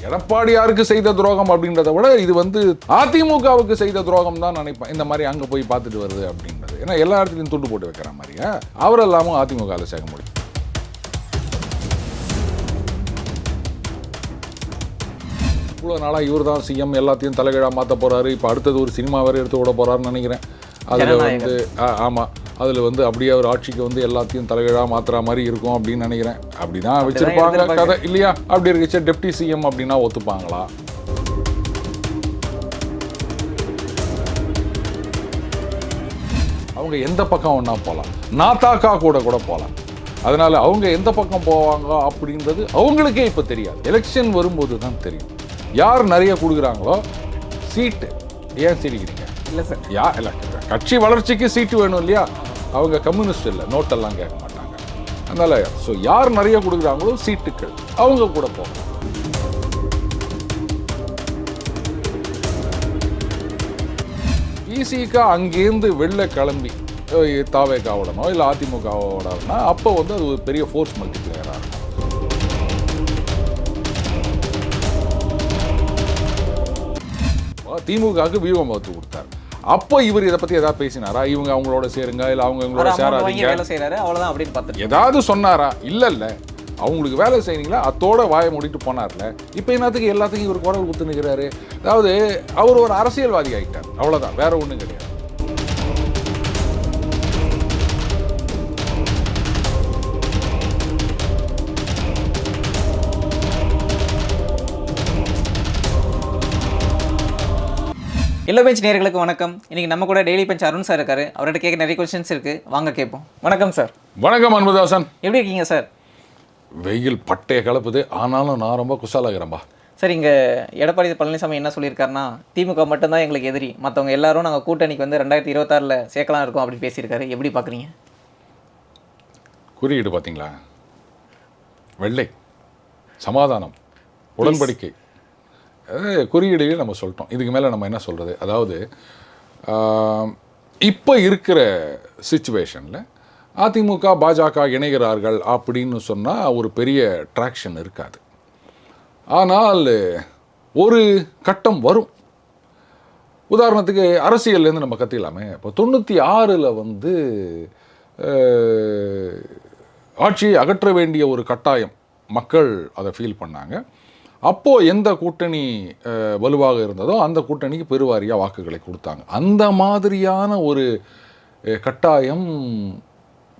எடப்பாடியாருக்கு செய்த துரோகம் அப்படின்றத விட இது வந்து அதிமுகவுக்கு செய்த துரோகம் தான் நினைப்பேன். இந்த மாதிரி அங்கே போய் பார்த்துட்டு வருது அப்படின்றது. ஏன்னா எல்லா இடத்துலையும் துண்டு போட்டு வைக்கிற மாதிரியா அவர் எல்லாமும் அதிமுகவில் சேர்க்க முடியும். இவ்வளோ நாளாக இவர் தான் சிஎம், எல்லாத்தையும் தலைகீழாக மாற்ற போகிறாரு. இப்போ அடுத்தது ஒரு சினிமா வேறு எடுத்து விட போகிறாருன்னு நினைக்கிறேன். அதில் வந்து ஆமாம், அதில் வந்து அப்படியே அவர் ஆட்சிக்கு வந்து எல்லாத்தையும் தலைகீழாக மாற்றுற மாதிரி இருக்கும் அப்படின்னு நினைக்கிறேன். அப்படி தான் வச்சுருப்பாங்க கதை இல்லையா? அப்படி இருக்குச்சு டெப்டி சிஎம் அப்படின்னா ஒத்துப்பாங்களா? அவங்க எந்த பக்கம் ஒன்றா போகலாம், நாத்தாக்கா கூட போகலாம். அதனால் அவங்க எந்த பக்கம் போவாங்க அப்படின்றது அவங்களுக்கே இப்போ தெரியாது. எலெக்ஷன் வரும்போது தான் தெரியும். யார் நிறைய கொடுக்குறாங்களோ சீட்டு. ஏன் சிரிக்கிறீங்க? இல்லை சார், இல்லை கட்சி வளர்ச்சிக்கு சீட்டு வேணும் இல்லையா? அவங்க கம்யூனிஸ்ட் இல்லை, நோட்டெல்லாம் கேட்க மாட்டாங்க. அதனால் ஸோ யார் நிறைய கொடுக்குறாங்களோ சீட்டுக்கள் அவங்க கூட போகலாம். ஈஸிக்கா அங்கேருந்து வெளில கிளம்பி தாவேக்காவோடனோ இல்லை அதிமுகவோடனா அப்போ வந்து அது ஒரு பெரிய ஃபோர்ஸ் மல்டிப்ளேயராக இருக்கும். திமுகவுக்கு வியூகம் வகுத்து கொடுத்தாரு. அப்போ இவர் இதை பற்றி ஏதாவது பேசினாரா? இவங்க அவங்களோட சேருங்க, இல்லை அவங்க இவங்களோட சேராதீங்க ஏதாவது சொன்னாரா? இல்லை அவங்களுக்கு வேலை செய்யறீங்களா அத்தோட வாயை மூடிட்டு போனார்ல. இப்போ என்னத்துக்கு எல்லாத்துக்கும் இவர் குரல் குத்து நிற்கிறாரு? அதாவது அவர் ஒரு அரசியல்வாதி ஆகிட்டார், அவ்வளோதான், வேற ஒன்றும் கிடையாது. எல்லோ பெஞ்ச் நேயர்களுக்கு வணக்கம். இன்னைக்கு நம்ம கூட டெய்லி பெஞ்ச் அருண் சார் இருக்காரு. அவர்கிட்ட கேட்க நிறைய கொஸ்டின்ஸ் இருக்கு, வாங்க கேட்போம். வணக்கம் சார். வணக்கம் அன்புதாசன், எப்படி இருக்கீங்க சார்? வெயில் பட்டையை கலப்புது, ஆனாலும் நான் ரொம்ப குசாலாகிறேன்பா. சார், இங்கே எடப்பாடி பழனிசாமி என்ன சொல்லியிருக்காருன்னா, திமுக மட்டும்தான் எங்களுக்கு எதிரி, மற்றவங்க எல்லாரும் நாங்கள் கூட்டணிக்கு வந்து 2026 சேர்க்கலாம் இருக்கோம் அப்படின்னு பேசியிருக்காரு. எப்படி பார்க்குறீங்க? குறியீடு பார்த்தீங்களா? வெள்ளை, சமாதானம், உடன்படிக்கை, குறியீடுகளே நம்ம சொல்லிட்டோம். இதுக்கு மேலே நம்ம என்ன சொல்கிறது? அதாவது இப்போ இருக்கிற சிச்சுவேஷனில் அதிமுக பாஜக இணைகிறார்கள் அப்படின்னு சொன்னால் ஒரு பெரிய ட்ராக்ஷன் இருக்காது. ஆனால் ஒரு கட்டம் வரும். உதாரணத்துக்கு அரசியல்லேருந்து நம்ம கற்றுக்கலாமே. இப்போ 96 வந்து ஆட்சியை அகற்ற வேண்டிய ஒரு கட்டாயம் மக்கள் அதை ஃபீல் பண்ணாங்க. அப்போது எந்த கூட்டணி வலுவாக இருந்ததோ அந்த கூட்டணிக்கு பெருவாரியாக வாக்குகளை கொடுத்தாங்க. அந்த மாதிரியான ஒரு கட்டாயம்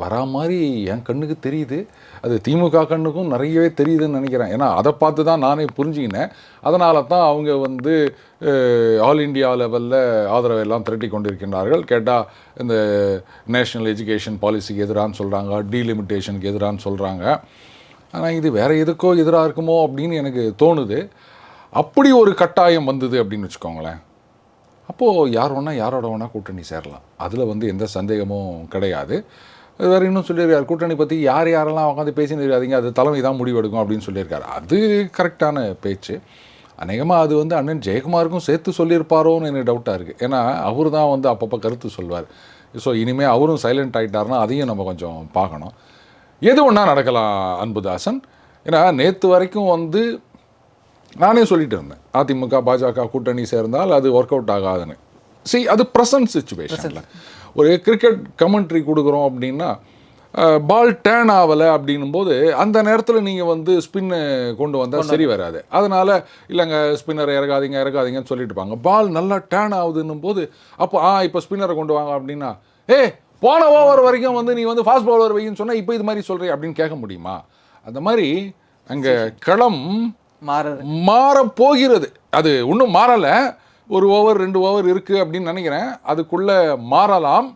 வரா மாதிரி என் கண்ணுக்கு தெரியுது. அது திமுக கண்ணுக்கும் நிறையவே தெரியுதுன்னு நினைக்கிறேன். ஏன்னா அதை பார்த்து தான் நானே புரிஞ்சுக்கினேன். அதனால தான் அவங்க வந்து ஆல் இண்டியா லெவலில் ஆதரவை எல்லாம் திரட்டி கொண்டிருக்கின்றார்கள். கேட்டால் இந்த நேஷ்னல் எஜுகேஷன் பாலிசிக்கு எதிரான்னு சொல்கிறாங்க, டீலிமிட்டேஷனுக்கு எதிரான்னு சொல்கிறாங்க. ஆனால் இது வேறு எதுக்கோ எதிராக இருக்குமோ அப்படின்னு எனக்கு தோணுது. அப்படி ஒரு கட்டாயம் வந்தது அப்படின்னு வச்சுக்கோங்களேன். அப்போது யார் வேணால் யாரோட வேணால் கூட்டணி சேரலாம், அதில் வந்து எந்த சந்தேகமும் கிடையாது. வேறு இன்னும் சொல்லியிருக்காரு, கூட்டணி பற்றி யாரெல்லாம் உட்காந்து பேசின்னு இருக்காதீங்க, அது தலைமை தான் முடிவெடுக்கும் அப்படின்னு சொல்லியிருக்காரு. அது கரெக்டான பேச்சு. அநேகமாக அது வந்து அண்ணன் ஜெயக்குமாருக்கும் சேர்த்து சொல்லியிருப்பாரோன்னு எனக்கு டவுட்டாக இருக்குது. ஏன்னா அவர் தான் வந்து அப்பப்போ கருத்து சொல்வார். ஸோ இனிமேல் அவரும் சைலண்ட் ஆகிட்டார்னா அதையும் நம்ம கொஞ்சம் பார்க்கணும். எது ஒன்றா நடக்கலாம் அன்புதாசன். ஏன்னா நேற்று வரைக்கும் வந்து நானே சொல்லிட்டு இருந்தேன், அதிமுக பாஜக கூட்டணி சேர்ந்தால் அது ஒர்க் அவுட் ஆகாதுன்னு. அது ப்ரெசன்ட் சிச்சுவேஷனில் ஒரு கிரிக்கெட் கமெண்ட்ரி கொடுக்குறோம் அப்படின்னா பால் டேர்ன் ஆகலை அப்படின்னும் போது அந்த நேரத்தில் நீங்கள் வந்து ஸ்பின்னு கொண்டு வந்தால் சரி வராது. அதனால் இல்லைங்க ஸ்பின்னரை இறக்காதீங்கன்னு சொல்லிட்டு இருப்பாங்க. பால் நல்லா டேர்ன் ஆகுதுன்னும் போது அப்போ இப்போ ஸ்பின்னரை கொண்டு வாங்க அப்படின்னா, போன ஓவர் வரைக்கும் வந்து நீ வந்து ஃபாஸ்ட் பவுலர் வைன்னு சொன்னால் இப்போ இது மாதிரி சொல்கிறீ அப்படின்னு கேட்க முடியுமா? அந்த மாதிரி அங்கே களம் மாறப்போகிறது. அது இன்னும் மாறலை, 1 ஓவர் 2 ஓவர் இருக்குது அப்படின்னு நினைக்கிறேன். அதுக்குள்ளே மாறலாம்.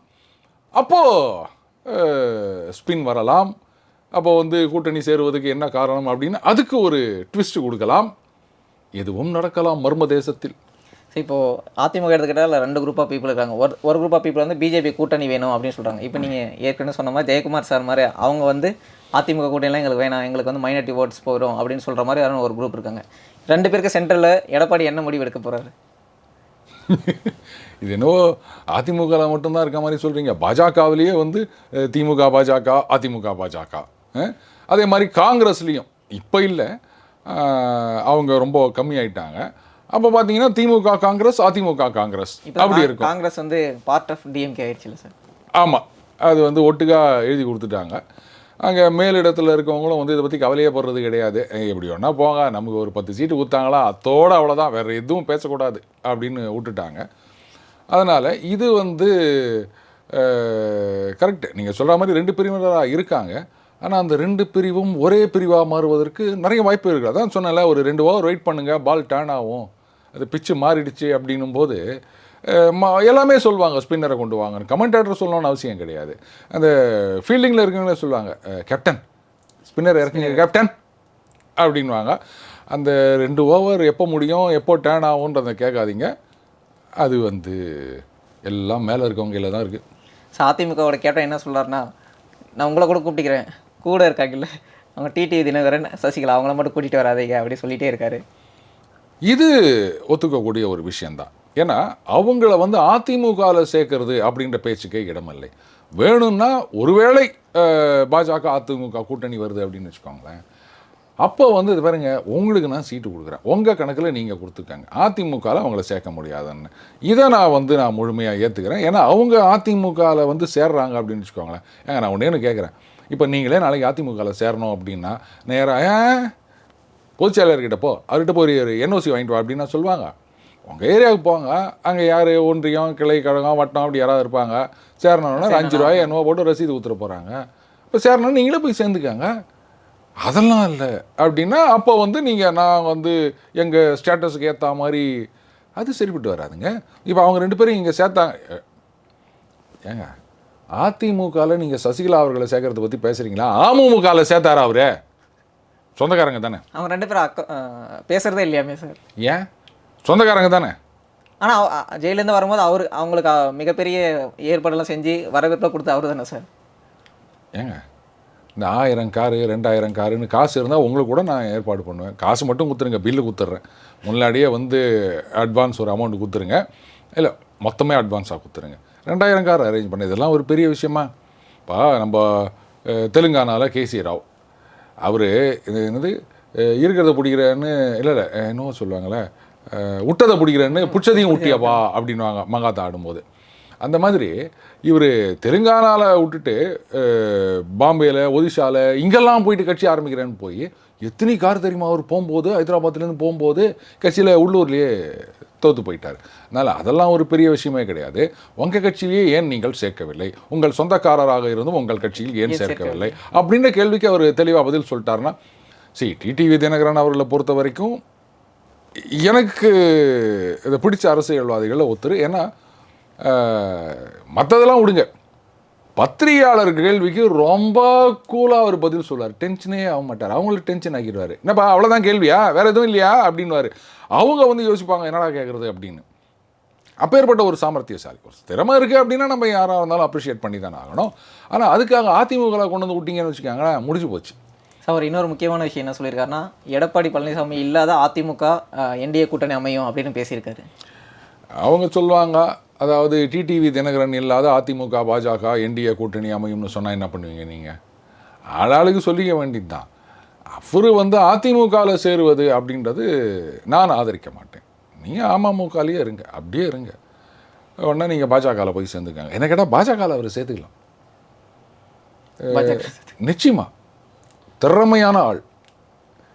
அப்போது ஸ்பின் வரலாம். அப்போது வந்து கூட்டணி சேருவதுக்கு என்ன காரணம் அப்படின்னு அதுக்கு ஒரு ட்விஸ்ட் கொடுக்கலாம். எதுவும் நடக்கலாம் மர்ம தேசத்தில். இப்போது அதிமுக எடுத்துக்கிட்டால் 2 குரூப் ஆஃப் பீப்புள் இருக்காங்க. ஒரு குரூப் ஆஃப் பீப்புள் வந்து பிஜேபி கூட்டணி வேணும் அப்படின்னு சொல்கிறாங்க. இப்போ நீங்கள் ஏற்கனவே சொன்ன மாதிரி ஜெயக்குமார் சார் மாதிரி அவங்க வந்து அதிமுக கூட்டணிலாம் எங்களுக்கு வேணாம், எங்களுக்கு வந்து மைனாரிட்டி ஓட்ஸ் போகிறோம் அப்படின்னு சொல்கிற மாதிரி யாரும் ஒரு குரூப் இருக்காங்க. 2 பேருக்கு சென்ட்ரலில் எடப்பாடி என்ன முடிவு எடுக்க போகிறாரு? இது என்னவோ அதிமுகவில் மட்டும்தான் இருக்க மாதிரி சொல்கிறீங்க. பாஜகவிலேயே வந்து திமுக பாஜக அதிமுக பாஜக, அதே மாதிரி காங்கிரஸ்லேயும் இப்போ இல்லை, அவங்க ரொம்ப கம்மியாயிட்டாங்க. அப்போ பார்த்தீங்கன்னா திமுக காங்கிரஸ், அதிமுக காங்கிரஸ் அப்படி இப்போ இருக்கும். காங்கிரஸ் வந்து பார்ட் ஆஃப் டிஎம்கே ஆயிடுச்சுல்ல சார்? ஆமாம், அது வந்து ஒட்டுக்கா எழுதி கொடுத்துட்டாங்க. அங்கே மேலிடத்தில் இருக்கவங்களும் வந்து இதை பற்றி கவலையே படுறது கிடையாது. எப்படி வேணா போங்க, நமக்கு ஒரு 10 சீட்டு கொடுத்தாங்களா அத்தோடு அவ்வளோதான், வேறு எதுவும் பேசக்கூடாது அப்படின்னு விட்டுட்டாங்க. அதனால் இது வந்து கரெக்டு, நீங்கள் சொல்கிற மாதிரி 2 பிரிவினராக இருக்காங்க. ஆனால் அந்த 2 பிரிவும் ஒரே பிரிவாக மாறுவதற்கு நிறைய வாய்ப்பு இருக்குது. அதான் சொன்னேன்ல, ஒரு 2 ஓவர் வெயிட் பண்ணுங்கள், பால் டர்ன் ஆகும், அது பிச்சு மாறிடுச்சு அப்படின்னும் போது எல்லாமே சொல்லுவாங்க, ஸ்பின்னரை கொண்டு வாங்கன்னு. கமெண்டேட்டர் சொல்லணும்னு அவசியம் கிடையாது. அந்த ஃபீல்டிங்கில் இருக்கவங்களே சொல்லுவாங்க, கேப்டன் ஸ்பின்னர் இறக்குங்க கேப்டன் அப்படின்வாங்க. அந்த 2 ஓவர் எப்போ முடியும், எப்போ டர்ன் ஆகுன்றதை கேட்காதீங்க. அது வந்து எல்லாம் மேலே இருக்கவங்க கையில் தான் இருக்குது. அதிமுகவோட கேப்டன் என்ன சொல்கிறாருன்னா, நான் உங்களை கூட கூப்பிட்டுக்கிறேன், கூட இருக்காங்கல்ல அவங்க டிடிவி தினகரன், சசிகலா, அவங்கள மட்டும் கூட்டிகிட்டு வராதீங்க அப்படி சொல்லிகிட்டே இருக்காரு. இது ஒத்துக்கக்கூடிய ஒரு விஷயந்தான். ஏன்னா அவங்கள வந்து அதிமுகவில் சேர்க்கறது அப்படின்ற பேச்சுக்கே இடமில்லை. வேணும்னா ஒருவேளை பாஜக அதிமுக கூட்டணி வருது அப்படின்னு வச்சுக்கோங்களேன், அப்போ வந்து இது பாருங்க, உங்களுக்கு நான் சீட்டு கொடுக்குறேன், உங்கள் கணக்கில் நீங்கள் கொடுத்துருக்காங்க, அதிமுகவில் அவங்கள சேர்க்க முடியாதுன்னு. இதை நான் முழுமையாக ஏற்றுக்கிறேன். ஏன்னா அவங்க அதிமுகவில் வந்து சேர்றாங்க அப்படின்னு வச்சுக்கோங்களேன். ஏங்க நான் ஒன்றே கேட்குறேன், இப்போ நீங்களே நாளைக்கு அதிமுகவில் சேரணும் அப்படின்னா நேராக பொதுச்செயலாளர்கிட்ட போ, அவர்கிட்ட போய் ஒரு என்ஓசி வாங்கிட்டு வா அப்படின்னா சொல்லுவாங்க? உங்கள் ஏரியாவுக்கு போங்க, அங்கே யார் ஒன்றியம், கிளை, கழகம், வட்டம் அப்படி யாராவது இருப்பாங்க. சேரணுன்னா 5 ரூபாய் என்னவோ போட்டு ரசீது ஊற்றுற போகிறாங்க. இப்போ சேரணும்னு நீங்களே போய் சேர்ந்துக்காங்க. அதெல்லாம் இல்லை அப்படின்னா அப்போ வந்து நீங்கள் நான் வந்து எங்கள் ஸ்டேட்டஸுக்கு ஏற்ற மாதிரி அது சரிப்பட்டு வராதுங்க. இப்போ அவங்க 2 பேரும் இங்கே சேர்த்தாங்க. ஏங்க அதிமுகவில் நீங்கள் சசிகலா அவர்களை சேர்க்கறத பற்றி பேசுகிறீங்களா? அமமுகவில் சேர்த்தாரா அவரு? சொந்தக்காரங்க தானே அவங்க 2 பேரும் பேசுகிறதே இல்லையாமே சார்? ஏன் சொந்தக்காரங்க தானே? ஆனால் ஜெயிலேருந்து வரும்போது அவங்களுக்கு மிகப்பெரிய ஏற்பாடெல்லாம் செஞ்சு வரவேற்பை கொடுத்து அவர் தானே சார்? ஏங்க இந்த 1000 காரு 2000 காருன்னு காசு இருந்தால் உங்களுக்கு கூட நான் ஏற்பாடு பண்ணுவேன். காசு மட்டும் கொடுத்துருங்க, பில்லு கொடுத்துட்றேன். முன்னாடியே வந்து அட்வான்ஸ் ஒரு அமௌண்ட் கொடுத்துருங்க, இல்லை மொத்தமே அட்வான்ஸாக கொடுத்துருங்க. 2000 கார் அரேஞ்ச் பண்ண இதெல்லாம் ஒரு பெரிய விஷயமா? இப்போ நம்ம தெலுங்கானாவில் கேசி ராவ் அவர் இது என்னது இருக்கிறத பிடிக்கிறேன்னு இல்லை என்னவோ சொல்லுவாங்களே, விட்டதை பிடிக்கிறேன்னு புச்சதையும் விட்டியாப்பா அப்படின்வாங்க மங்காத்தா ஆடும்போது. அந்த மாதிரி இவர் தெலுங்கானாவில் விட்டுட்டு பாம்பேயில், ஒடிஷாவில் இங்கெல்லாம் போயிட்டு கட்சி ஆரம்பிக்கிறேன்னு போய் எத்தனை கார் தெரியுமா அவர் போகும்போது, ஹைதராபாத்லேருந்து போகும்போது கட்சியில் உள்ளூர்லேயே தோற்று போயிட்டார். அதனால் அதெல்லாம் ஒரு பெரிய விஷயமே கிடையாது. உங்கள் கட்சியிலேயே ஏன் நீங்கள் சேர்க்கவில்லை, உங்கள் சொந்தக்காரராக இருந்தும் உங்கள் கட்சியில் ஏன் சேர்க்கவில்லை அப்படின்ற கேள்விக்கு அவர் தெளிவாக பதில் சொல்லிட்டாருன்னா, டிடிவி தினகரன் அவர்களை பொறுத்த வரைக்கும் எனக்கு இதை பிடிச்ச அரசியல்வாதிகளில் ஒருத்தர். ஏன்னா மற்றதெல்லாம் விடுங்க, பத்திரிகையாளர் கேள்விக்கு ரொம்ப கூலாக அவர் பதில் சொல்லுவார். டென்ஷனே ஆக மாட்டார், அவங்களுக்கு டென்ஷன் ஆக்கிடுவார். என்னப்பா அவ்வளோதான் கேள்வியா, வேறு எதுவும் இல்லையா அப்படின்வார். அவங்க வந்து யோசிப்பாங்க என்னடா கேட்குறது அப்படின்னு. அப்பேற்பட்ட ஒரு சாமர்த்தியசாலி, ஒரு திறமை இருக்குது அப்படின்னா நம்ம யாராக இருந்தாலும் அப்ரிஷியேட் பண்ணி தானே ஆகணும். ஆனால் அதுக்காக அதிமுக கொண்டு வந்து விட்டீங்கன்னு வச்சுக்காங்களேன், முடிஞ்சு போச்சு. சார் இன்னொரு முக்கியமான விஷயம் என்ன சொல்லியிருக்காருன்னா, எடப்பாடி பழனிசாமி இல்லாத அதிமுக என்டிஏ கூட்டணி அமையும் அப்படின்னு பேசியிருக்காரு. அவங்க சொல்லுவாங்க, அதாவது டிடிவி தினகரன் இல்லாத அதிமுக பாஜக என்டிஏ கூட்டணி அமையும்னு சொன்னால் என்ன பண்ணுவீங்க நீங்கள்? ஆளாளுக்கு சொல்லிக்க வேண்டியது தான். அவர் வந்து அதிமுகவில் சேருவது அப்படின்றது நான் ஆதரிக்க மாட்டேன். நீங்கள் அமமுகலேயே இருங்க, அப்படியே இருங்க. உடனே நீங்கள் பாஜகவில் போய் சேர்ந்துக்காங்க. என்ன கேட்டால் பாஜகவில் அவர் சேர்த்துக்கலாம் நிச்சயமாக. திறமையான ஆள்.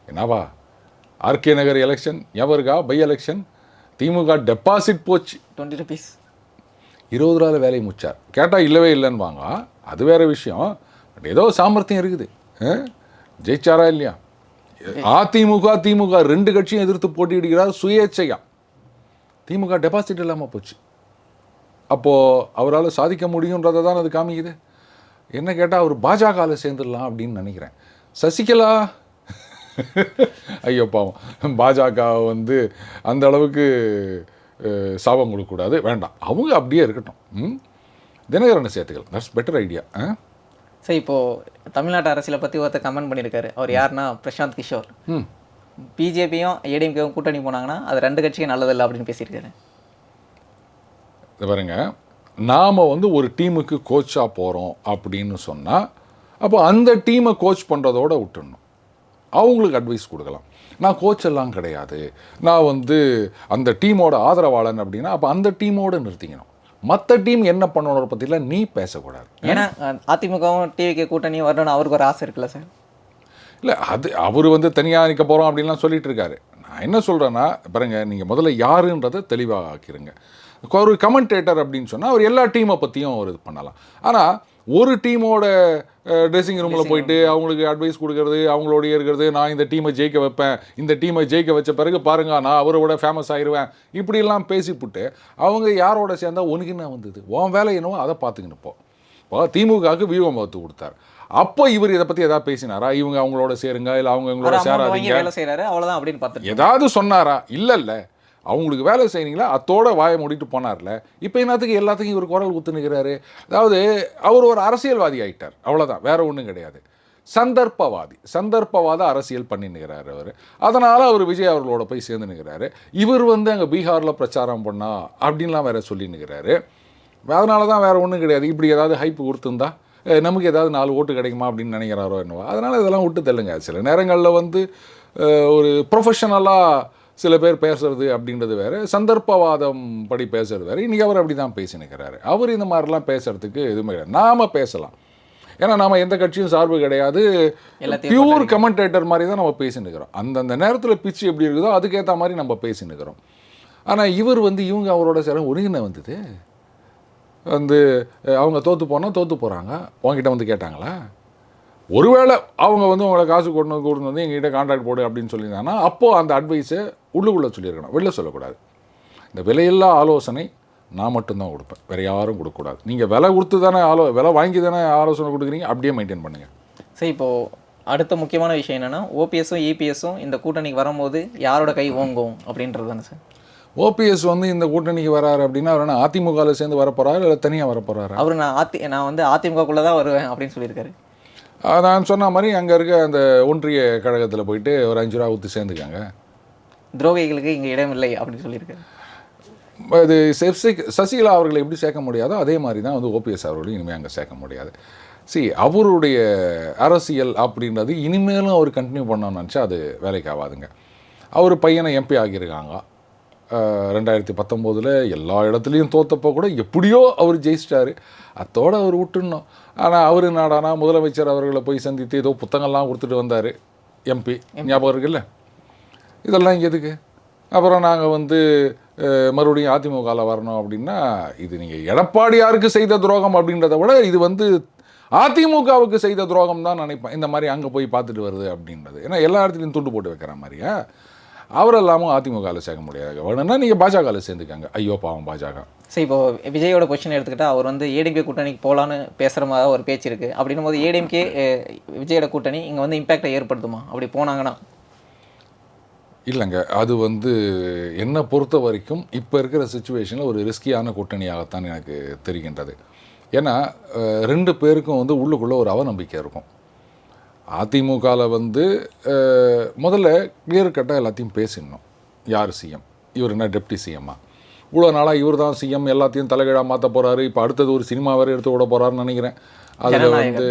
என்னவா ஆர்கே நகர் எலெக்ஷன் எவருக்கா பை எலெக்ஷன், திமுக டெபாசிட் போச்சு 20 rupees, 20 ரூபாயில் வேலையை முடிச்சார். கேட்டால் இல்லவே இல்லைன்னு வாங்க, அது வேறு விஷயம். பட் ஏதோ சாமர்த்தியம் இருக்குது. ஜெயிச்சாரா இல்லையா? அதிமுக திமுக 2 கட்சியும் எதிர்த்து போட்டியிடுகிறார் சுயேட்சையா. திமுக டெபாசிட் இல்லாமல் போச்சு. அப்போது அவரால் சாதிக்க முடியுன்றதை தான் அது காமிக்குது. என்ன கேட்டால் அவர் பாஜகவில் சேர்ந்துடலாம் அப்படின்னு நினைக்கிறேன். சசிகலா ஐயோ பாவம், பாஜக வந்து அந்த அளவுக்கு சாபம் கொடுக்கக்கூடாது, வேண்டாம், அவங்க அப்படியே இருக்கட்டும். தினகரனை சேர்த்துக்கலாம், தட்ஸ் பெட்டர் ஐடியா. சரி, இப்போது தமிழ்நாட்டு அரசியலை பற்றி ஒருத்தர் கமெண்ட் பண்ணியிருக்காரு. அவர் யாருன்னா பிரசாந்த் கிஷோர். பிஜேபியும் ஏடிஎம்கேவும் கூட்டணி போனாங்கன்னா அது 2 கட்சியும் நல்லதில்லை அப்படின்னு பேசியிருக்காரு. இது பாருங்க, நாம் வந்து ஒரு டீமுக்கு கோச்சாக போகிறோம் அப்படின்னு சொன்னால் அப்போ அந்த டீமை கோச் பண்ணுறதோடு விட்டுடணும். அவங்களுக்கு அட்வைஸ் கொடுக்கலாம். நான் கோச் எல்லாம் கிடையாது, நான் வந்து அந்த டீமோட ஆதரவாளன் அப்படின்னா அப்போ அந்த டீமோடு நிறுத்திக்கணும். மற்ற டீம் என்ன பண்ணணும் பற்றிலாம் நீ பேசக்கூடாது. ஏன்னா அதிமுகவும் டிவிக்கு கூட்டணி வரணும்னு அவருக்கு ஒரு ஆசை இருக்குல்ல சார்? இல்லை, அது அவர் வந்து தனியாக நிற்க போகிறோம் அப்படின்லாம் சொல்லிட்டு இருக்காரு. நான் என்ன சொல்கிறேன்னா பாருங்க, நீங்கள் முதல்ல யாருன்றதை தெளிவாக ஆக்கிருங்க. ஒரு கமெண்டேட்டர் அப்படின்னு சொன்னால் அவர் எல்லா டீமை பற்றியும் ஒரு இது பண்ணலாம். ஆனால் ஒரு டீமோட ட்ரெஸ்ஸிங் ரூமில் போயிட்டு அவங்களுக்கு அட்வைஸ் கொடுக்கறது, அவங்களோடய இருக்கிறது, நான் இந்த டீமை ஜெயிக்க வைப்பேன், இந்த டீமை ஜெயிக்க வச்ச பிறகு பாருங்க நான் அவரோட ஃபேமஸ் ஆயிடுவேன், இப்படிலாம் பேசிவிட்டு அவங்க யாரோட சேர்ந்தா உனக்கு என்ன வந்தது, உன் வேலை என்னவோ அதை பார்த்துக்கின்னு போ. இப்போ திமுகவுக்கு வியூகம் வகுத்து கொடுத்தாரு. அப்போ இவர் இதை பற்றி எதாவது பேசினாரா, இவங்க அவங்களோட சேருங்க இல்லை அவங்க இவங்களோட சேராதீங்க வேலை செய்கிறாரு அவ்வளோதான் அப்படின்னு பார்த்து ஏதாவது சொன்னாரா? இல்லை, அவங்களுக்கு வேலை செய்யறீங்களா அத்தோட வாயை மூடிட்டு போனார்ல. இப்போ என்னத்துக்கு எல்லாத்துக்கும் இவர் குரல் குத்து நிற்கிறாரு? அதாவது அவர் ஒரு அரசியல்வாதி ஆகிட்டார், அவ்வளோதான், வேற ஒன்றும் கிடையாது. சந்தர்ப்பவாத அரசியல் பண்ணி நிற்கிறாரு அவர். அதனால் அவர் விஜய் அவர்களோட போய் சேர்ந்து நிற்கிறாரு. இவர் வந்து அங்கே பீகாரில் பிரச்சாரம் பண்ணா அப்படின்லாம் வேற சொல்லி நிற்கிறாரு. அதனால தான் வேற ஒன்றும் கிடையாது. இப்படி ஏதாவது ஹைப்பு கொடுத்துருந்தா நமக்கு ஏதாவது 4 ஓட்டு கிடைக்குமா அப்படின்னு நினைக்கிறாரோ என்னவோ. அதனால் இதெல்லாம் விட்டு தள்ளுங்க. சில நேரங்களில் வந்து ஒரு ப்ரொஃபஷனலாக சில பேர் பேசுறது அப்படின்றது வேறு, சந்தர்ப்பவாதம் படி பேசுறது வேறு. இன்றைக்கி அவர் அப்படி தான் பேசினுக்கிறாரு. அவர் இந்த மாதிரிலாம் பேசுகிறதுக்கு எதுவுமே கிடையாது. நாம் பேசலாம், ஏன்னா நாம் எந்த கட்சியும் சார்பு கிடையாது, பியூர் கமெண்டேட்டர் மாதிரி தான் நம்ம பேசினுக்கிறோம். அந்தந்த நேரத்தில் பிச்சு எப்படி இருக்குதோ அதுக்கேற்ற மாதிரி நம்ம பேசினுக்கிறோம். ஆனால் இவர் வந்து இவங்க அவரோட சில ஒருங்கின வந்தது வந்து அவங்க தோற்று போகிறாங்க, உங்ககிட்ட வந்து கேட்டாங்களா? ஒருவேளை அவங்க வந்து உங்களை காசு கொடுத்து வந்து எங்ககிட்ட கான்ட்ராக்ட் போடு அப்படின்னு சொல்லியிருந்தாங்கன்னா அப்போது அந்த அட்வைஸை உள்ளுக்குள்ளே சொல்லியிருக்கணும், வெளில சொல்லக்கூடாது. இந்த விலையில்லா ஆலோசனை நான் மட்டும்தான் கொடுப்பேன், வேறு யாரும் கொடுக்கக்கூடாது. நீங்கள் விலை கொடுத்து தானே விலை வாங்கி தானே ஆலோசனை கொடுக்குறீங்க, அப்படியே மெயின்டைன் பண்ணுங்கள். சரி, இப்போது அடுத்த முக்கியமான விஷயம் என்னென்னா ஓபிஎஸும் இபிஎஸும் இந்த கூட்டணிக்கு வரும்போது யாரோட கை ஓங்கும் அப்படின்றது தானே சார்? ஓபிஎஸ் வந்து இந்த கூட்டணிக்கு வராரு அப்படின்னா அவர் என்ன அதிமுகவில் சேர்ந்து வரப்போறாரு இல்லை தனியாக வரப்போறாரு? அவர் நான் வந்து அதிமுகக்குள்ளே தான் வருவேன் அப்படின்னு சொல்லியிருக்காரு. நான் சொன்ன மாதிரி அங்கே இருக்க அந்த ஒன்றிய கழகத்தில் போயிட்டு ஒரு 5 ரூபா ஊற்றி சேர்ந்துக்காங்க, துரோகிகளுக்கு இங்கே இடம் இல்லை அப்படின்னு சொல்லியிருக்காரு. இது சசிகலா அவர்களை எப்படி சேர்க்க முடியாதோ அதே மாதிரி தான் வந்து ஓபிஎஸ் அவர்களையும் இனிமேல் அங்கே சேர்க்க முடியாது. அவருடைய அரசியல் அப்படின்றது இனிமேலும் அவர் கண்டினியூ பண்ணணும்னு நினச்சா அது வேலைக்கு ஆகாதுங்க. அவர் பையனை எம்பி ஆகியிருக்காங்க 2019 எல்லா இடத்துலையும் தோற்றப்போ கூட எப்படியோ அவர் ஜெயிச்சிட்டாரு, அத்தோடு அவர் விட்டுடணும். ஆனால் அவர் நாடானா முதலமைச்சர் அவர்களை போய் சந்தித்து ஏதோ புத்தகம்லாம் கொடுத்துட்டு வந்தார், எம்பி ஞாபகம் இருக்குல்ல? இதெல்லாம் இங்கே எதுக்கு? அப்புறம் நாங்கள் வந்து மறுபடியும் அதிமுகவில் வரணும் அப்படின்னா இது நீங்கள் எடப்பாடியாருக்கு செய்த துரோகம் அப்படின்றத விட இது வந்து அதிமுகவுக்கு செய்த துரோகம் தான் நினைப்பேன். இந்த மாதிரி அங்கே போய் பார்த்துட்டு வருது அப்படின்றது. ஏன்னா எல்லா இடத்துலையும் துண்டு போட்டு வைக்கிற மாதிரியா? அவர் எல்லாமும் அதிமுகவில் சேர்க்க முடியாது. வேணும்னா நீங்கள் பாஜகவில் சேர்ந்துக்காங்க. ஐயோ பாவம் பாஜக. சரி, இப்போ விஜயோட பொசிஷன் எடுத்துக்கிட்டால் அவர் வந்து ஏடிஎம்கே கூட்டணிக்கு போகலான்னு பேசுகிற மாதிரி ஒரு பேச்சு இருக்குது. அப்படின்னும் போது ஏடிஎம்கே விஜயோட கூட்டணி இங்கே வந்து இம்பேக்டை ஏற்படுத்துமா அப்படி போனாங்கன்னா? இல்லைங்க, அது வந்து என்னை பொறுத்த வரைக்கும் இப்போ இருக்கிற சுச்சுவேஷனில் ஒரு ரிஸ்கியான கூட்டணியாகத்தான் எனக்கு தெரிகின்றது. ஏன்னா 2 பேருக்கும் வந்து உள்ளுக்குள்ளே ஒரு அவநம்பிக்கை இருக்கும். அதிமுகவில் வந்து முதல்ல கிளியர் கட்டாக எல்லாத்தையும் பேசிடணும். யார் சிஎம், இவர் என்ன டெப்டி சிஎம்மா, இவ்வளோ நாளாக இவர் தான் சிஎம், எல்லாத்தையும் தலைகீழாக மாற்ற போகிறாரு, இப்போ அடுத்தது ஒரு சினிமா வேறு எடுத்து விட போகிறாருன்னு நினைக்கிறேன். அதில் வந்து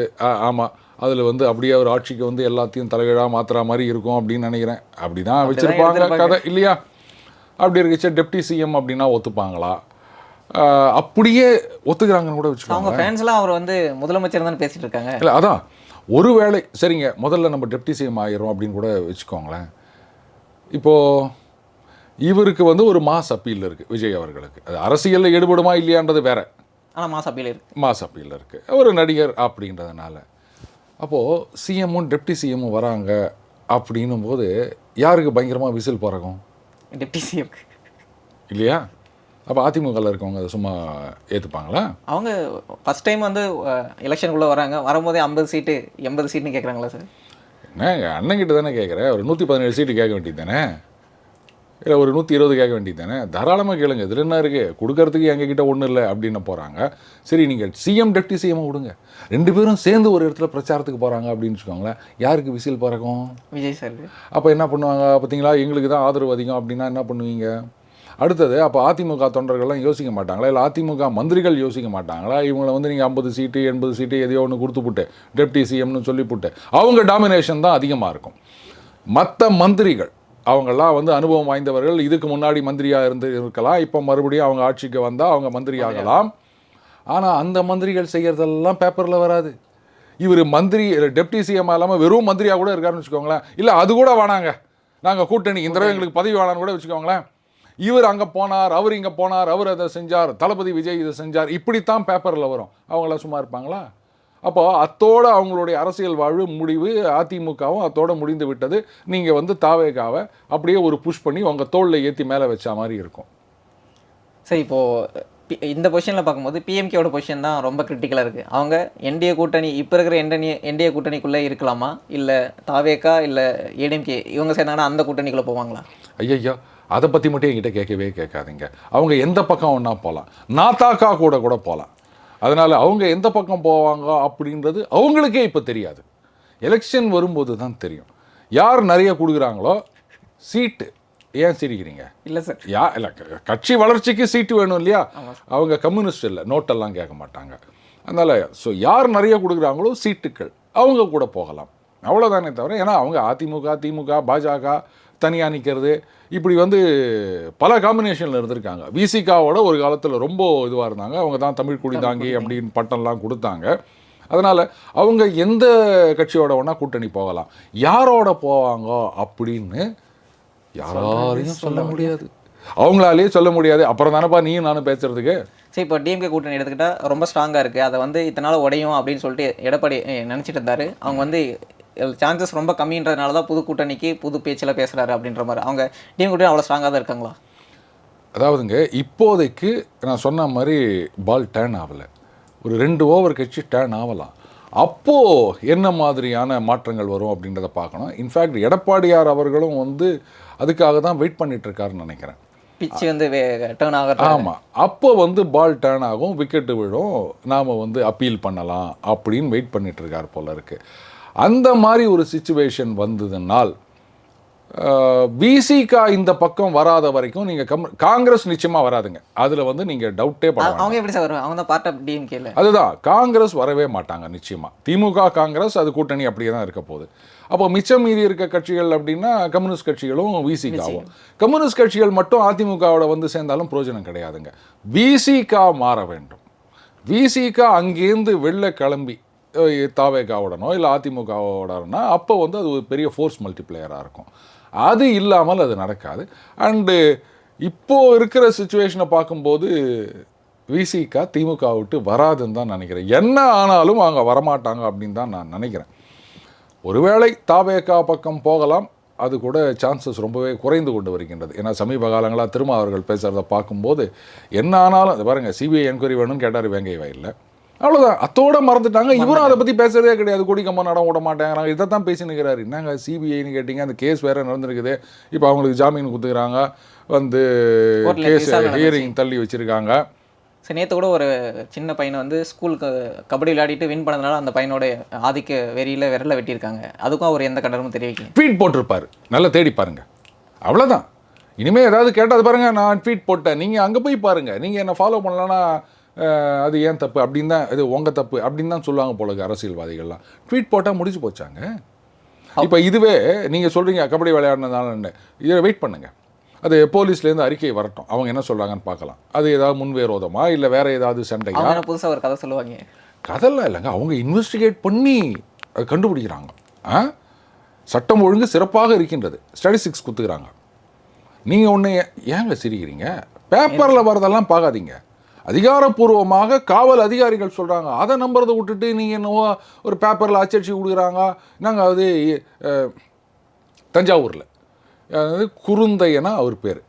ஆமாம், அதில் வந்து அப்படியே அவர் ஆட்சிக்கு வந்து எல்லாத்தையும் தலைகீழாக மாற்றுற மாதிரி இருக்கும் அப்படின்னு நினைக்கிறேன். அப்படி தான் வச்சுருப்பாங்க கதை இல்லையா? அப்படி இருக்குச்சு டெப்டி சிஎம் அப்படின்னா ஒத்துப்பாங்களா? அப்படியே ஒத்துக்கிறாங்கன்னு கூட வச்சுக்கோங்க. ஃபேன்ஸ்லாம் அவர் வந்து முதலமைச்சர் தானே பேசிகிட்டு இருக்காங்க. இல்லை, அதான் ஒருவேளை சரிங்க முதல்ல நம்ம டெப்டி சிஎம் ஆயிரும் அப்படின்னு கூட வச்சுக்கோங்களேன். இப்போது இவருக்கு வந்து ஒரு மாஸ் அப்பீல் இருக்குது விஜய் அவர்களுக்கு. அது அரசியலில் ஈடுபடுமா இல்லையான்றது வேற, ஆனால் மாஸ் அப்பீல் இருக்குது ஒரு நடிகர் அப்படின்றதுனால. அப்போது சிஎம்மும் டெப்டி சிஎம்மும் வராங்க அப்படின்னும் போது யாருக்கு பயங்கரமாக விசில் பறக்கும்? டெப்டி சிஎம் இல்லையா? அப்போ அதிமுகவில் இருக்கவங்க அதை சும்மா ஏற்றுப்பாங்களா? அவங்க ஃபஸ்ட் டைம் வந்து எலெக்ஷனுக்குள்ளே வராங்க, வரும்போதே 50 சீட்டு 80 சீட்டுன்னு கேட்குறாங்களா சார்? என்ன அண்ணங்கிட்ட தானே கேட்குறேன், ஒரு 117 சீட்டு கேட்க வேண்டியது தானே, இல்லை ஒரு 120 கேட்க வேண்டியது தானே? தாராளமாக கேளுங்க, இதில் என்ன இருக்குது, கொடுக்கறதுக்கு எங்ககிட்ட ஒன்றும் இல்லை அப்படின்னு போகிறாங்க. சரி, நீங்கள் சிஎம் டெப்டி சிஎம் விடுங்க, 2 பேரும் சேர்ந்து ஒரு இடத்துல பிரச்சாரத்துக்கு போகிறாங்க அப்படின்னு வச்சுக்கோங்களேன், யாருக்கு விசில் பறக்கும்? விஜய் சார். அப்போ என்ன பண்ணுவாங்க பார்த்தீங்களா, எங்களுக்கு தான் ஆதரவு அதிகம் அப்படின்னா என்ன பண்ணுவீங்க? அடுத்தது அப்போ அதிமுக தொண்டர்கள்லாம் யோசிக்க மாட்டாங்களா, இல்லை அதிமுக மந்திரிகள் யோசிக்க மாட்டாங்களா, இவங்களை வந்து நீங்கள் 50 சீட்டு 80 சீட்டு எதையோ ஒன்று கொடுத்துப்புட்டு டெப்டி சிஎம்னு சொல்லிவிட்டு அவங்க டாமினேஷன் தான் அதிகமாக இருக்கும். மற்ற மந்திரிகள் அவங்கெல்லாம் வந்து அனுபவம் வாய்ந்தவர்கள், இதுக்கு முன்னாடி மந்திரியாக இருக்கலாம், இப்போ மறுபடியும் அவங்க ஆட்சிக்கு வந்தால் அவங்க மந்திரி ஆகலாம். ஆனால் அந்த மந்திரிகள் செய்கிறதெல்லாம் பேப்பரில் வராது. இவர் மந்திரி டெப்டி சிஎம் இல்லாமல் வெறும் மந்திரியாக கூட இருக்காருன்னு வச்சுக்கோங்களேன், இல்லை அது கூட வேணாங்க, நாங்கள் கூட்டணி இந்த தடவை எங்களுக்கு பதவி வேணான்னு கூட வச்சுக்கோங்களேன், இவர் அங்கே போனார், அவர் இங்கே போனார், அவர் அதை செஞ்சார், தளபதி விஜய் இதை செஞ்சார், இப்படித்தான் பேப்பரில் வரும். அவங்கள சும்மா இருப்பாங்களா? அப்போ அத்தோட அவங்களுடைய அரசியல் வாழ்வு முடிவு, அதிமுகவும் அத்தோட முடிந்து விட்டது. நீங்கள் வந்து தாவேகாவை அப்படியே ஒரு புஷ் பண்ணி உங்கள் தோளில் ஏற்றி மேலே வச்ச மாதிரி இருக்கும். சரி, இப்போது இந்த பொசிஷனில் பார்க்கும்போது பிஎம்கேவோட பொசிஷன் தான் ரொம்ப கிரிட்டிக்கலாக இருக்குது. அவங்க என்டிஏ கூட்டணி இப்போ இருக்கிற என்டிஏ கூட்டணிக்குள்ளே இருக்கலாமா, இல்லை தாவேகா இல்லை ஏடிஎம்கே இவங்க சேர்ந்தாங்கன்னா அந்த கூட்டணிக்குள்ளே போவாங்களா? ஐயா, அதை பற்றி மட்டும் என்கிட்ட கேட்கவே கேட்காதீங்க. அவங்க எந்த பக்கம் ஒன்றா போகலாம், நாத்தாக்கா கூட போகலாம். அதனால் அவங்க எந்த பக்கம் போவாங்க அப்படின்றது அவங்களுக்கே இப்போ தெரியாது. எலெக்ஷன் வரும்போது தான் தெரியும். யார் நிறைய கொடுக்குறாங்களோ சீட்டு. ஏன் சிரிக்கிறீங்க? இல்லை சார், இல்லை, கட்சி வளர்ச்சிக்கு சீட்டு வேணும் இல்லையா? அவங்க கம்யூனிஸ்ட் இல்லை, நோட்டெல்லாம் கேட்க மாட்டாங்க. அதனால் ஸோ யார் நிறைய கொடுக்குறாங்களோ சீட்டுக்கள் அவங்க கூட போகலாம், அவ்வளோதானே தவிர. ஏன்னா அவங்க அதிமுக திமுக பாஜக தனியாக நிற்கிறது இப்படி வந்து பல காம்பினேஷனில் இருந்திருக்காங்க. விசிகாவோட ஒரு காலத்தில் ரொம்ப இதுவாக இருந்தாங்க. அவங்க தான் தமிழ் குடி தாங்கி அப்படின்னு பட்டம்லாம் கொடுத்தாங்க. அதனால் அவங்க எந்த கட்சியோட வேணா கூட்டணி போகலாம். யாரோட போவாங்க அப்படின்னு யாராலையும் சொல்ல முடியாது, அவங்களாலேயே சொல்ல முடியாது. அப்புறம் தானேப்பா நீயும் நானும் பேசுறதுக்கு. சரி, இப்போ டிஎம்கே கூட்டணி எடுத்துக்கிட்டால் ரொம்ப ஸ்ட்ராங்காக இருக்குது, அதை வந்து இத்தனால உடையும் அப்படின்னு சொல்லிட்டு எடப்பாடி நினச்சிட்டு இருந்தார். அவங்க வந்து சான்சஸ் ரொம்ப கம்மின்றதுனால தான் புது கூட்டணிக்கு புது பேச்சில் பேசுகிறாரு அப்படின்ற மாதிரி. அவங்க டிஎம் கூட்டணி அவ்வளோ ஸ்ட்ராங்காக தான் இருக்காங்களா? அதாவதுங்க, இப்போதைக்கு நான் சொன்ன மாதிரி பால் டேர்ன் ஆகலை. ஒரு 2 ஓவர் கட்சி டேர்ன் ஆகலாம். அப்போது என்ன மாதிரியான மாற்றங்கள் வரும் அப்படின்றத பார்க்கணும். இன்ஃபேக்ட் எடப்பாடியார் அவர்களும் வந்து அதுக்காக தான் வெயிட் பண்ணிட்டு இருக்காருன்னு நினைக்கிறேன். பிச்சு வந்து டேர்ன் ஆக. ஆமாம், அப்போ வந்து பால் டேர்ன் ஆகும், விக்கெட்டு விழும், நாம் வந்து அப்பீல் பண்ணலாம் அப்படின்னு வெயிட் பண்ணிட்டு இருக்கார் போல இருக்குது. அந்த மாதிரி ஒரு சிச்சுவேஷன் வந்ததுனால் விசிகா இந்த பக்கம் வராத வரைக்கும் நீங்கள் காங்கிரஸ் நிச்சயமாக வராதுங்க. அதில் வந்து நீங்கள் டவுட்டே பண்ணலாம். அவங்க எப்படி சார் வருவாங்க? அவங்க தான் பார்ட் ஆஃப் டிஎம்கேல. அதுதான், காங்கிரஸ் வரவே மாட்டாங்க நிச்சயமாக. திமுக காங்கிரஸ் அது கூட்டணி அப்படியே தான் இருக்க போகுது. அப்போ மிச்சம் மீதி இருக்க கட்சிகள் அப்படின்னா கம்யூனிஸ்ட் கட்சிகளும் விசிகாவும். கம்யூனிஸ்ட் கட்சிகள் மட்டும் அதிமுகவோட வந்து சேர்ந்தாலும் பிரயோஜனம் கிடையாதுங்க. விசிகா மாற வேண்டும். விசிகா அங்கேருந்து வெளில கிளம்பி தாவேகாவோடனோ இல்லை அதிமுகவோடனா அப்போ வந்து அது ஒரு பெரிய ஃபோர்ஸ் மல்டிப்ளேயராக இருக்கும். அது இல்லாமல் அது நடக்காது. அண்டு இப்போது இருக்கிற சிச்சுவேஷனை பார்க்கும்போது விசிகா திமுக விட்டு வராதுன்னு தான் நினைக்கிறேன். என்ன ஆனாலும் அவங்க வரமாட்டாங்க அப்படின்னு தான் நான் நினைக்கிறேன். ஒருவேளை தாவேகா பக்கம் போகலாம், அது கூட சான்சஸ் ரொம்பவே குறைந்து கொண்டு வருகின்றது. ஏன்னா சமீப காலங்களாக திரும்ப அவர்கள் பேசுகிறத பார்க்கும்போது என்ன ஆனாலும் அது பாருங்கள், சிபிஐ என்கொயரி வேணும்னு கேட்டார் வேங்கை வயலில், அவ்வளோதான், அத்தோட மறந்துட்டாங்க. இவரும் அதை பற்றி பேசுறதே கிடையாது. கொடிக்கம்மா நடம் விட மாட்டேங்கிறாங்க, இதை தான் பேசினுக்கிறாரு. என்னங்க சிபிஐன்னு கேட்டிங்க, அந்த கேஸ் வேறு நடந்துருக்குது, இப்போ அவங்களுக்கு ஜாமீன் கொடுத்துக்கிறாங்க, வந்து கேஸ் ஹியரிங் தள்ளி வச்சுருக்காங்க. சரி, நேற்று கூட ஒரு சின்ன பையனை வந்து ஸ்கூலுக்கு கபடி விளையாடிட்டு வின் பண்ணதுனால அந்த பையனோட ஆதிக்க வெறியில் விரல வெட்டியிருக்காங்க. அதுக்கும் அவர் எந்த கண்டனமும் தெரிவிக்கல. ட்வீட் போட்டிருப்பார், நல்லா தேடி பாருங்க, அவ்வளோதான். இனிமேல் ஏதாவது கேட்டால் பாருங்க, நான் ட்வீட் போட்டேன், நீங்கள் அங்கே போய் பாருங்கள், நீங்கள் என்னை ஃபாலோ பண்ணலன்னா அது ஏன் தப்பு அப்படின்னு தான், இது உங்கள் தப்பு அப்படின்னு தான் சொல்லுவாங்க போல அரசியல்வாதிகள்லாம். ட்வீட் போட்டால் முடிச்சு போச்சாங்க. இப்போ இதுவே நீங்கள் சொல்கிறீங்க கபடி விளையாடினதால, இதை வெயிட் பண்ணுங்கள், அது போலீஸ்லேருந்து அறிக்கை வரட்டும், அவங்க என்ன சொல்கிறாங்கன்னு பார்க்கலாம். அது ஏதாவது முன்விரோதமா இல்லை வேறு ஏதாவது சண்டையா? புதுசாக ஒரு கதை சொல்லுவாங்க. கதைலாம் இல்லைங்க, அவங்க இன்வெஸ்டிகேட் பண்ணி அது கண்டுபிடிக்கிறாங்க. சட்டம் ஒழுங்கு சிறப்பாக இருக்கின்றது, ஸ்டாட்டிஸ்டிக்ஸ் கொடுத்துக்கிறாங்க. நீங்கள் ஒன்று ஏங்க சிரிக்கிறீங்க? பேப்பரில் வரதெல்லாம் பார்க்காதீங்க. அதிகாரப்பூர்வமாக காவல் அதிகாரிகள் சொல்கிறாங்க, அதை நம்புறதை விட்டுட்டு நீங்கள் என்னவோ ஒரு பேப்பரில் அச்சடிச்சு கொடுக்குறாங்க. நாங்கள் அது தஞ்சாவூரில் குறுந்தையனா அவர் பேர்,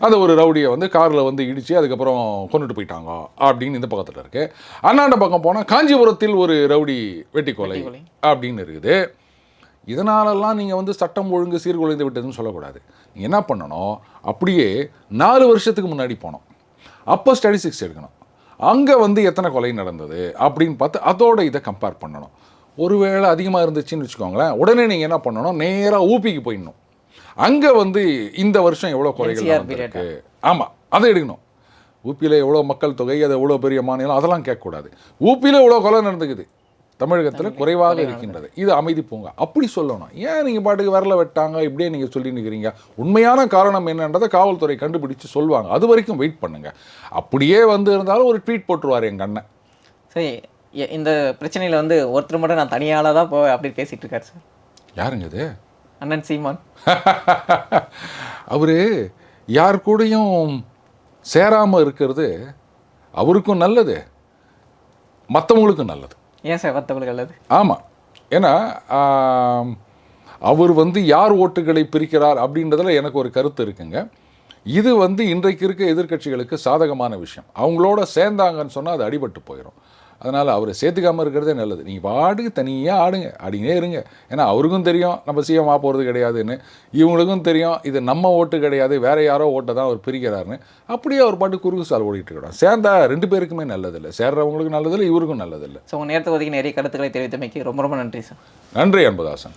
அது ஒரு ரவுடியை வந்து காரில் வந்து இடித்து அதுக்கப்புறம் கொண்டுட்டு போயிட்டாங்க அப்படின்னு இந்த பக்கத்தில் இருக்குது. அண்ணாண்ட பக்கம் போனால் காஞ்சிபுரத்தில் ஒரு ரவுடி வெட்டிக்கொலை அப்படின்னு இருக்குது. இதனாலெல்லாம் நீங்கள் வந்து சட்டம் ஒழுங்கு சீர்குலைந்து விட்டதுன்னு சொல்லக்கூடாது. நீங்கள் என்ன பண்ணணும், அப்படியே 4 வருஷத்துக்கு முன்னாடி போனோம், அப்போ ஸ்டாட்டிஸ்டிக்ஸ் எடுக்கணும், அங்கே வந்து எத்தனை கொலை நடந்தது அப்படின்னு பார்த்து அதோட இதை கம்பேர் பண்ணணும். ஒருவேளை அதிகமாக இருந்துச்சுன்னு வச்சுக்கோங்களேன், உடனே நீங்கள் என்ன பண்ணணும், நேராக ஊபிக்கு போயிடணும். அங்கே வந்து இந்த வருஷம் எவ்வளோ குறைகள் NCRB நடந்திருக்கு, ஆமாம் அதை எடுக்கணும். ஊபியில் எவ்வளோ மக்கள் தொகை, அது எவ்வளோ பெரிய மாநிலம், அதெல்லாம் கேட்கக்கூடாது. ஊபியில் எவ்வளோ கொலை நடந்துக்குது, தமிழகத்தில் குறைவாக இருக்கின்றது, இது அமைதி பூங்கா, அப்படி சொல்லணும். ஏன் நீங்கள் பாட்டுக்கு விரல வெட்டாங்க இப்படியே நீங்கள் சொல்லி நிற்கிறீங்க? உண்மையான காரணம் என்னன்றதை காவல்துறை கண்டுபிடிச்சு சொல்லுவாங்க, அது வரைக்கும் வெயிட் பண்ணுங்க. அப்படியே வந்து இருந்தாலும் ஒரு ட்வீட் போட்டுருவார் எங்கள் அண்ணன். சரி, இந்த பிரச்சனையில் வந்து ஒருத்தர் மட்டும் நான் தனியால தான் போவேன் அப்படின்னு பேசிட்டு இருக்காரு சார். யாருங்க இது? அண்ணன் சீமான். அவர் யார் கூடயும் சேராமல் இருக்கிறது அவருக்கும் நல்லது, மற்றவங்களுக்கும் நல்லது. ஏன் சார் மற்றவங்களுக்கு அல்லது? ஆமாம், ஏன்னா அவர் வந்து யார் ஓட்டுகளை பிரிக்கிறார் அப்படின்றதுல எனக்கு ஒரு கருத்து இருக்குங்க. இது வந்து இன்றைக்கு இருக்க எதிர்க்கட்சிகளுக்கு சாதகமான விஷயம். அவங்களோட சேர்ந்தாங்கன்னு சொன்னால் அது அடிபட்டு போயிடும். அதனால் அவரை சேர்த்துக்காமல் இருக்கிறதே நல்லது. நீங்கள் பாட்டுக்கு தனியாக ஆடுங்க, ஆடினே இருங்க. ஏன்னா அவருக்கும் தெரியும் நம்ம சிஎம் போகிறது கிடையாதுன்னு, இவங்களுக்கும் தெரியும் இது நம்ம ஓட்டு கிடையாது, வேறு யாரோ ஓட்டை தான் அவர் பிரிக்கிறாருன்னு. அப்படியே அவர் பாட்டு குறுக்கு சால் ஓடிட்டு இருக்கிறோம். சேர்ந்தா 2 பேருக்குமே நல்லதில்லை, சேர்றவங்களுக்கும் நல்லதில்லை, இவருக்கும் நல்லதில்லை. ஸோ உங்கள் நேரத்தை ஒதுக்கி நிறைய கருத்துக்களை தெரிவித்தமைக்கு ரொம்ப ரொம்ப நன்றி சார். நன்றி அன்பதாசன்.